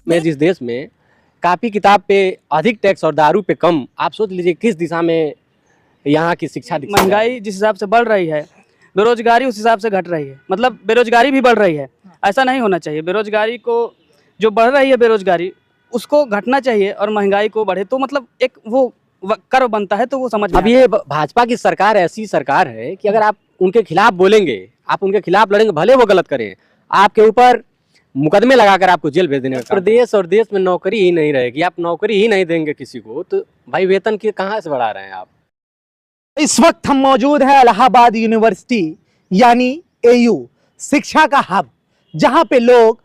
में जिस देश में कापी किताब पे अधिक टैक्स और दारू पे कम, आप सोच लीजिए किस दिशा में यहाँ की शिक्षा महंगाई जिस हिसाब से बढ़ रही है, बेरोजगारी उस हिसाब से घट रही है। मतलब बेरोजगारी भी बढ़ रही है, ऐसा नहीं होना चाहिए। बेरोजगारी को जो बढ़ रही है बेरोजगारी उसको घटना चाहिए और महंगाई को बढ़े तो मतलब एक वो कर्व बनता है, तो वो समझ में अब ये भाजपा की सरकार ऐसी सरकार है कि अगर आप उनके खिलाफ बोलेंगे, आप उनके खिलाफ लड़ेंगे, भले वो गलत करें, आपके ऊपर मुकदमे लगाकर आपको जेल भेज देने का। प्रदेश और देश में नौकरी ही नहीं रहेगी, आप नौकरी ही नहीं देंगे किसी को, तो भाई वेतन की कहाँ से बढ़ा रहे हैं आप। इस वक्त हम मौजूद हैं इलाहाबाद यूनिवर्सिटी यानी एयू, शिक्षा का हब, जहां पे लोग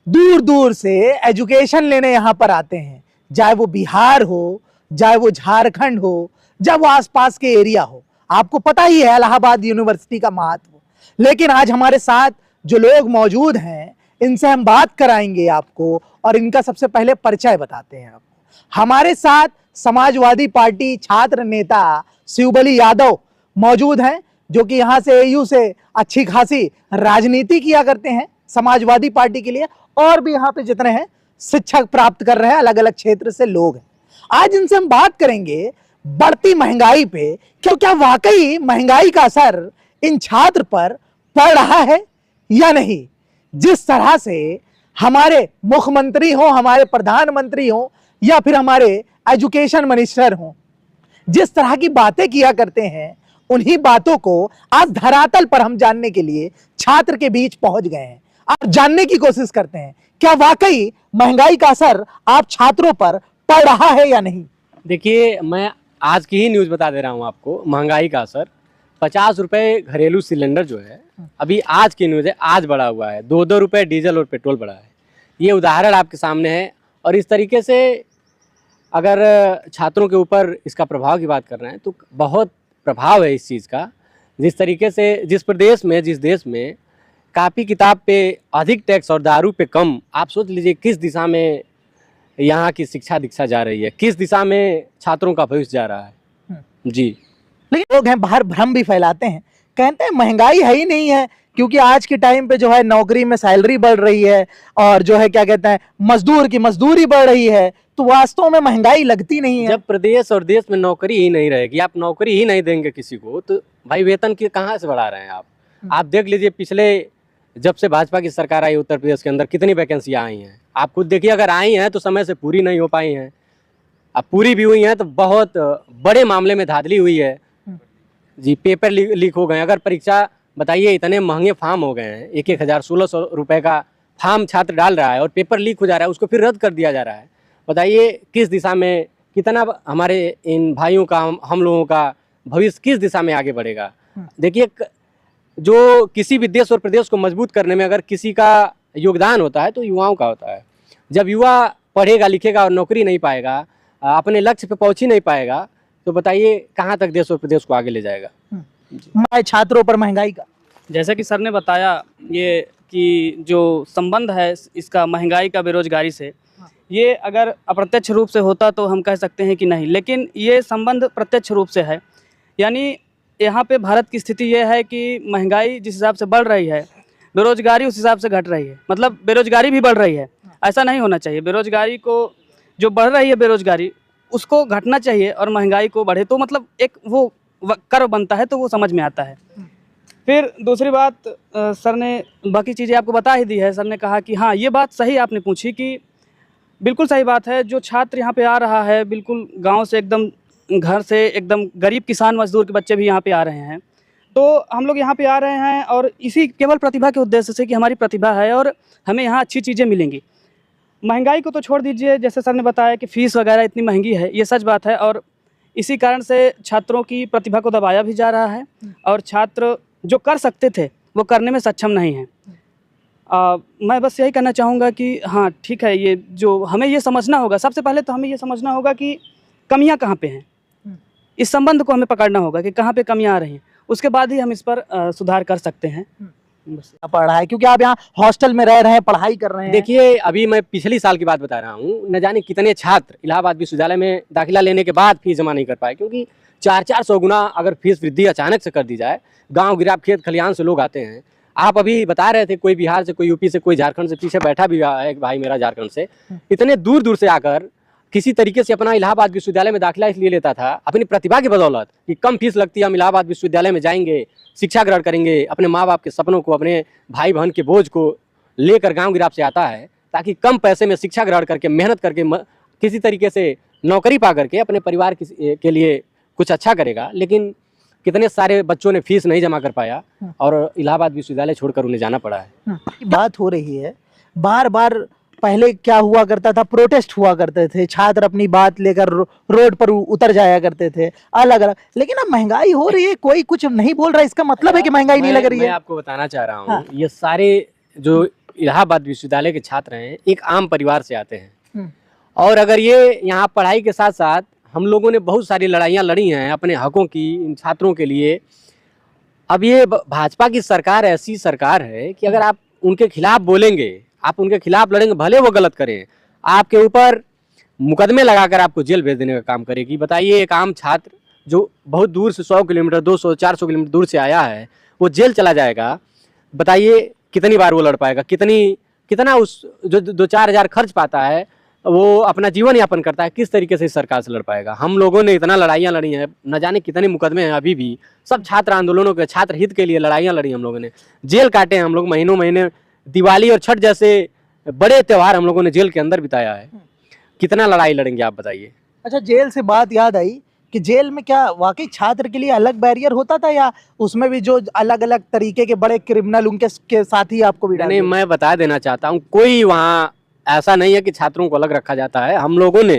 दूर दूर से एजुकेशन लेने यहां पर आते हैं, चाहे वो बिहार हो, चाहे वो झारखंड हो, चाहे वो आसपास के एरिया हो। आपको पता ही है इलाहाबाद यूनिवर्सिटी का महत्व। लेकिन आज हमारे साथ जो लोग मौजूद हैं, इनसे हम बात कराएंगे आपको और इनका सबसे पहले परिचय बताते हैं आपको। हमारे साथ समाजवादी पार्टी छात्र नेता शिवबली यादव मौजूद हैं, जो कि यहाँ से एयू से अच्छी खासी राजनीति किया करते हैं समाजवादी पार्टी के लिए, और भी यहाँ पे जितने हैं शिक्षक प्राप्त कर रहे हैं, अलग अलग क्षेत्र से लोग हैं। आज इनसे हम बात करेंगे बढ़ती महंगाई पे, क्या वाकई महंगाई का असर इन छात्र पर पड़ रहा है या नहीं। जिस तरह से हमारे मुख्यमंत्री हो, हमारे प्रधानमंत्री हो, या फिर हमारे एजुकेशन मिनिस्टर हो, जिस तरह की बातें किया करते हैं, उन्हीं बातों को आज धरातल पर हम जानने के लिए छात्र के बीच पहुंच गए हैं। आप जानने की कोशिश करते हैं क्या वाकई महंगाई का असर आप छात्रों पर पड़ रहा है या नहीं। देखिए, मैं आज की ही न्यूज़ बता दे रहा हूँ आपको। महंगाई का असर 50 रुपये घरेलू सिलेंडर जो है, अभी आज की न्यूज़ है, आज बढ़ा हुआ है। 2-2 रुपये डीजल और पेट्रोल बढ़ा है। ये उदाहरण आपके सामने है। और इस तरीके से अगर छात्रों के ऊपर इसका प्रभाव की बात कर रहे हैं तो बहुत प्रभाव है इस चीज़ का। जिस तरीके से जिस प्रदेश में जिस देश में कापी किताब पे अधिक टैक्स और दारू पे कम, आप सोच लीजिए किस दिशा में यहाँ की शिक्षा दीक्षा जा रही है, किस दिशा में छात्रों का भविष्य जा रहा है। जी, लेकिन लोग हैं बाहर भ्रम भी फैलाते हैं, कहते हैं महंगाई है ही नहीं है, क्योंकि आज के टाइम पे जो है नौकरी में सैलरी बढ़ रही है और जो है क्या कहते हैं मजदूर की मजदूरी बढ़ रही है, तो वास्तव में महंगाई लगती नहीं है। जब प्रदेश और देश में नौकरी ही नहीं रहेगी, आप नौकरी ही नहीं देंगे किसी को, तो भाई वेतन की कहाँ से बढ़ा रहे हैं आप। आप देख लीजिए, पिछले जब से भाजपा की सरकार आई उत्तर प्रदेश के अंदर कितनी वैकेंसियाँ आई हैं, आप खुद देखिए। अगर आई हैं तो समय से पूरी नहीं हो पाई हैं, अब पूरी भी हुई हैं तो बहुत बड़े मामले में धांधली हुई है। जी, पेपर लीक हो गए। अगर परीक्षा, बताइए, इतने महंगे फॉर्म हो गए हैं, 1,000 1,600 रुपये का फॉर्म छात्र डाल रहा है और पेपर लीक हो जा रहा है, उसको फिर रद्द कर दिया जा रहा है। बताइए किस दिशा में, कितना हमारे इन भाइयों का, हम लोगों का भविष्य किस दिशा में आगे बढ़ेगा। देखिए, जो किसी भी देश और प्रदेश को मजबूत करने में अगर किसी का योगदान होता है तो युवाओं का होता है। जब युवा पढ़ेगा लिखेगा और नौकरी नहीं पाएगा, अपने लक्ष्य पे पहुंच ही नहीं पाएगा, तो बताइए कहाँ तक देश और प्रदेश को आगे ले जाएगा। मैं छात्रों पर महंगाई का, जैसा कि सर ने बताया, ये कि जो संबंध है इसका महंगाई का बेरोजगारी से, ये अगर अप्रत्यक्ष रूप से होता तो हम कह सकते हैं कि नहीं, लेकिन ये संबंध प्रत्यक्ष रूप से है। यानी यहाँ पे भारत की स्थिति ये है कि महंगाई जिस हिसाब से बढ़ रही है, बेरोजगारी उस हिसाब से घट रही है। मतलब बेरोजगारी भी बढ़ रही है, ऐसा नहीं होना चाहिए। बेरोजगारी को जो बढ़ रही है बेरोजगारी उसको घटना चाहिए और महंगाई को बढ़े तो मतलब एक वो कर्व बनता है, तो वो समझ में आता है। फिर दूसरी बात, सर ने बाकी चीज़ें आपको बता ही दी है। सर ने कहा कि हाँ, ये बात सही आपने पूछी कि बिल्कुल सही बात है। जो छात्र यहाँ पे आ रहा है, बिल्कुल गांव से एकदम, घर से एकदम गरीब किसान मजदूर के बच्चे भी यहाँ पे आ रहे हैं। तो हम लोग यहाँ पे आ रहे हैं और इसी केवल प्रतिभा के उद्देश्य से कि हमारी प्रतिभा है और हमें यहाँ अच्छी चीज़ें मिलेंगी। महंगाई को तो छोड़ दीजिए, जैसे सर ने बताया कि फ़ीस वगैरह इतनी महंगी है, ये सच बात है। और इसी कारण से छात्रों की प्रतिभा को दबाया भी जा रहा है और छात्र जो कर सकते थे वो करने में सक्षम नहीं हैं। मैं बस यही कहना चाहूँगा कि हाँ ठीक है, ये जो हमें ये समझना होगा, सबसे पहले तो हमें ये समझना होगा कि कमियाँ कहाँ पे हैं। इस संबंध को हमें पकड़ना होगा कि कहाँ पे कमियाँ आ रही हैं, उसके बाद ही हम इस पर सुधार कर सकते हैं। बस पढ़ रहा है क्योंकि आप यहाँ हॉस्टल में रह रहे हैं, पढ़ाई कर रहे हैं। देखिए, अभी मैं पिछली साल की बात बता रहा हूँ। न जाने कितने छात्र इलाहाबाद विश्वविद्यालय में दाखिला लेने के बाद फीस जमा नहीं कर पाए, क्योंकि 400-400 गुना अगर फीस वृद्धि अचानक से कर दी जाए। गांव गिराव खेत खलिहान से लोग आते हैं, आप अभी बता रहे थे कोई बिहार से, कोई यूपी से, कोई झारखंड से, पीछे बैठा भी है एक भाई मेरा झारखंड से, इतने दूर दूर से आकर किसी तरीके से अपना इलाहाबाद विश्वविद्यालय में दाखिला इसलिए लेता था अपनी प्रतिभा की बदौलत कि कम फीस लगती है, हम इलाहाबाद विश्वविद्यालय में जाएंगे, शिक्षा ग्रहण करेंगे, अपने माँ बाप के सपनों को, अपने भाई बहन के बोझ को लेकर गाँव गिराव से आता है ताकि कम पैसे में शिक्षा ग्रहण करके, मेहनत करके, किसी तरीके से नौकरी पा करके अपने परिवार के लिए कुछ अच्छा करेगा। लेकिन कितने सारे बच्चों ने फीस नहीं जमा कर पाया और इलाहाबाद विश्वविद्यालय छोड़कर उन्हें जाना पड़ा है। बात हो रही है बार बार, पहले क्या हुआ करता था, प्रोटेस्ट हुआ करते थे, छात्र अपनी बात लेकर रोड पर उतर जाया करते थे अलग अलग, लेकिन अब महंगाई हो रही है, कोई कुछ नहीं बोल रहा, इसका मतलब है कि महंगाई नहीं लग रही है। मैं आपको बताना चाह रहा हूँ, ये सारे जो इलाहाबाद विश्वविद्यालय के छात्र हैं एक आम परिवार से आते हैं, और अगर ये यहाँ पढ़ाई के साथ साथ हम लोगों ने बहुत सारी लड़ाइयाँ लड़ी हैं अपने हकों की, इन छात्रों के लिए। अब ये भाजपा की सरकार ऐसी सरकार है कि अगर आप उनके खिलाफ बोलेंगे, आप उनके खिलाफ लड़ेंगे, भले वो गलत करें, आपके ऊपर मुकदमे लगाकर आपको जेल भेज देने का काम करेगी। बताइए, एक आम छात्र जो बहुत दूर से 100 किलोमीटर, 200, 400 किलोमीटर दूर से आया है, वो जेल चला जाएगा। बताइए कितनी बार वो लड़ पाएगा, कितना उस जो 2-4 हज़ार खर्च पाता है वो अपना जीवन यापन करता है, किस तरीके से इस सरकार से लड़ पाएगा। हम लोगों ने इतना लड़ाइयाँ लड़ी हैं, न जाने कितने मुकदमे हैं अभी भी, सब छात्र आंदोलनों के, छात्र हित के लिए लड़ाइयाँ लड़ी हम लोगों ने, जेल काटे हैं हम लोग, महीनों महीने, दिवाली और छठ जैसे बड़े त्यौहार हम लोगों ने जेल के अंदर बिताया है। कितना लड़ाई लड़ेंगे आप बताइए। अच्छा, जेल से बात याद आई कि जेल में क्या वाकई छात्र के लिए अलग बैरियर होता था, या उसमें भी जो अलग अलग तरीके के बड़े क्रिमिनल उनके साथ ही आपको भी डाल नहीं, दिया? मैं बता देना चाहता हूँ, कोई वहाँ ऐसा नहीं है कि छात्रों को अलग रखा जाता है। हम लोगों ने,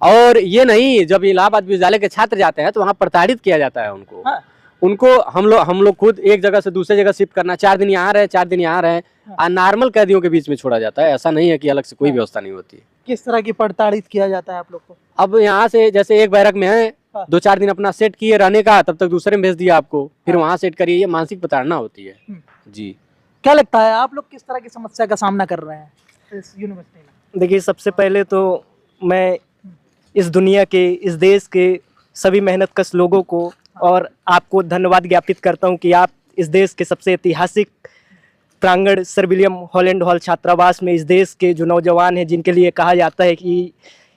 और ये नहीं, जब इलाहाबाद विश्वविद्यालय के छात्र जाते हैं तो वहाँ प्रताड़ित किया जाता है उनको। हम लोग खुद एक जगह से दूसरे जगह शिफ्ट करना, 4 दिन यहाँ रहे, 4 दिन यहाँ रहे, नॉर्मल कैदियों के बीच में छोड़ा जाता है। ऐसा नहीं है कि अलग से कोई व्यवस्था नहीं होती। किस तरह की प्रताड़ित किया जाता है आप लोग को? अब यहाँ से जैसे एक बैरक में है, 2-4 दिन अपना सेट किए रहने का, तब तक दूसरे में भेज दिया आपको, फिर वहाँ सेट करिए, ये मानसिक प्रताड़ना होती है जी। क्या लगता है आप लोग किस तरह की समस्या का सामना कर रहे हैं इस यूनिवर्सिटी में? देखिए, सबसे पहले तो मैं इस दुनिया के, इस देश के सभी मेहनतकश लोगों को और आपको धन्यवाद ज्ञापित करता हूं कि आप इस देश के सबसे ऐतिहासिक प्रांगण सर विलियम हॉलैंड हॉल छात्रावास में इस देश के जो नौजवान हैं, जिनके लिए कहा जाता है कि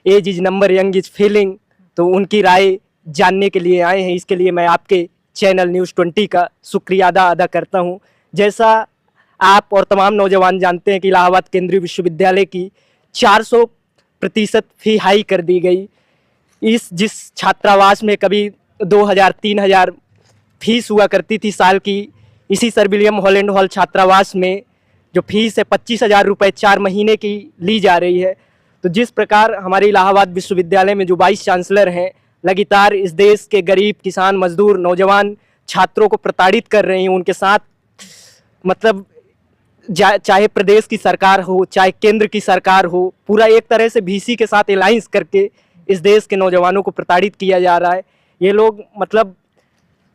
age is number, young is feeling, तो उनकी राय जानने के लिए आए हैं। इसके लिए मैं आपके चैनल न्यूज़ 20 का शुक्रिया अदा करता हूं। जैसा आप और तमाम नौजवान जानते हैं कि इलाहाबाद केंद्रीय विश्वविद्यालय की 400% फी हाई कर दी गई। जिस छात्रावास में कभी 2000-3000 फीस हुआ करती थी साल की, इसी सर विलियम हॉलैंड हॉल छात्रावास में जो फीस है 25,000 रुपये 4 महीने की ली जा रही है। तो जिस प्रकार हमारे इलाहाबाद विश्वविद्यालय में जो वाइस चांसलर हैं लगातार इस देश के गरीब, किसान, मजदूर, नौजवान छात्रों को प्रताड़ित कर रहे हैं, उनके साथ मतलब चाहे प्रदेश की सरकार हो, चाहे केंद्र की सरकार हो, पूरा एक तरह से VC के साथ अलायंस करके इस देश के नौजवानों को प्रताड़ित किया जा रहा है। ये लोग मतलब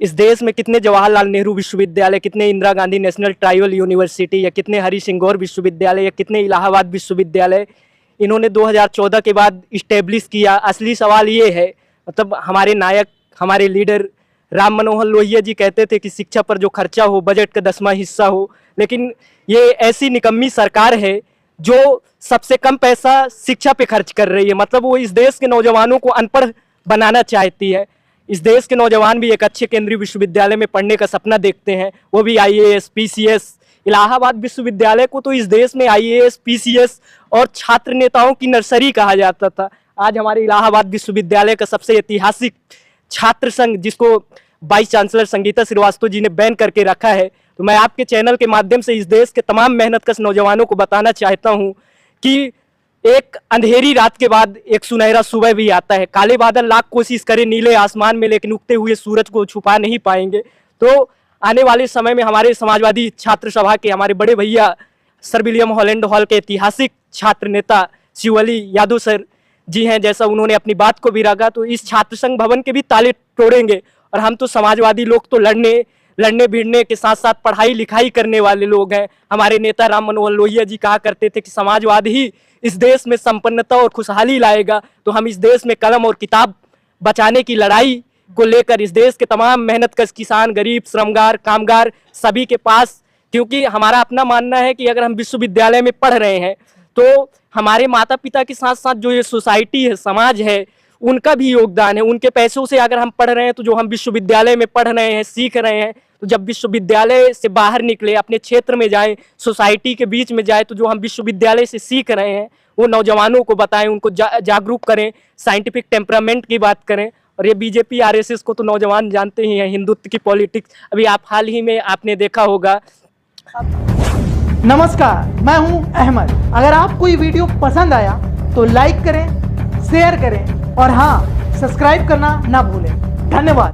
इस देश में कितने जवाहरलाल नेहरू विश्वविद्यालय, कितने Indira Gandhi national tribal university, या कितने हरी सिंह गौर विश्वविद्यालय, या कितने इलाहाबाद विश्वविद्यालय इन्होंने 2014 के बाद इस्टेब्लिश किया। असली सवाल ये है, मतलब हमारे नायक, हमारे लीडर राम मनोहर लोहिया जी कहते थे कि शिक्षा पर जो खर्चा हो बजट का 10वां हिस्सा हो, लेकिन ये ऐसी निकम्मी सरकार है जो सबसे कम पैसा शिक्षा पे खर्च कर रही है। मतलब वो इस देश के नौजवानों को अनपढ़ बनाना चाहती है। इस देश के नौजवान भी एक अच्छे केंद्रीय विश्वविद्यालय में पढ़ने का सपना देखते हैं, वो भी IAS, PCS। इलाहाबाद विश्वविद्यालय को तो इस देश में IAS, PCS और छात्र नेताओं की नर्सरी कहा जाता था। आज हमारे इलाहाबाद विश्वविद्यालय का सबसे ऐतिहासिक छात्र संघ, जिसको वाइस चांसलर संगीता श्रीवास्तव जी ने बैन करके रखा है, तो मैं आपके चैनल के माध्यम से इस देश के तमाम मेहनतकश नौजवानों को बताना चाहता हूं कि एक अंधेरी रात के बाद एक सुनहरा सुबह भी आता है। काले बादल लाख कोशिश करें नीले आसमान में, लेकिन उगते हुए सूरज को छुपा नहीं पाएंगे। तो आने वाले समय में हमारे समाजवादी छात्र सभा के हमारे बड़े भैया सर विलियम हॉलैंड हॉल के ऐतिहासिक छात्र नेता शिवली यादव सर जी हैं, जैसा उन्होंने अपनी बात को भी रखा, तो इस छात्र संघ भवन के भी ताले तोड़ेंगे। और हम तो समाजवादी लोग तो लड़ने भिड़ने के साथ साथ पढ़ाई लिखाई करने वाले लोग हैं। हमारे नेता राम मनोहर लोहिया जी कहा करते थे कि समाजवाद ही इस देश में संपन्नता और खुशहाली लाएगा। तो हम इस देश में कलम और किताब बचाने की लड़ाई को लेकर इस देश के तमाम मेहनतकश किसान, गरीब, श्रमगार, कामगार सभी के पास क्योंकि हमारा अपना मानना है कि अगर हम विश्वविद्यालय में पढ़ रहे हैं तो हमारे माता पिता के साथ साथ जो ये सोसाइटी है, समाज है, उनका भी योगदान है। उनके पैसों से अगर हम पढ़ रहे हैं तो जो हम विश्वविद्यालय में पढ़ रहे हैं, सीख रहे हैं, तो जब विश्वविद्यालय से बाहर निकले, अपने क्षेत्र में जाएं, सोसाइटी के बीच में जाए, तो जो हम विश्वविद्यालय से सीख रहे हैं वो नौजवानों को बताएं, उनको जागरूक करें, साइंटिफिक टेम्परामेंट की बात करें। और ये बीजेपी आरएसएस को तो नौजवान जानते ही हैं, हिंदुत्व की पॉलिटिक्स। अभी आप हाल ही में आपने देखा होगा। नमस्कार, मैं हूं अहमद। अगर आपको ये वीडियो पसंद आया तो लाइक करें, शेयर करें और हाँ, सब्सक्राइब करना ना भूलें। धन्यवाद।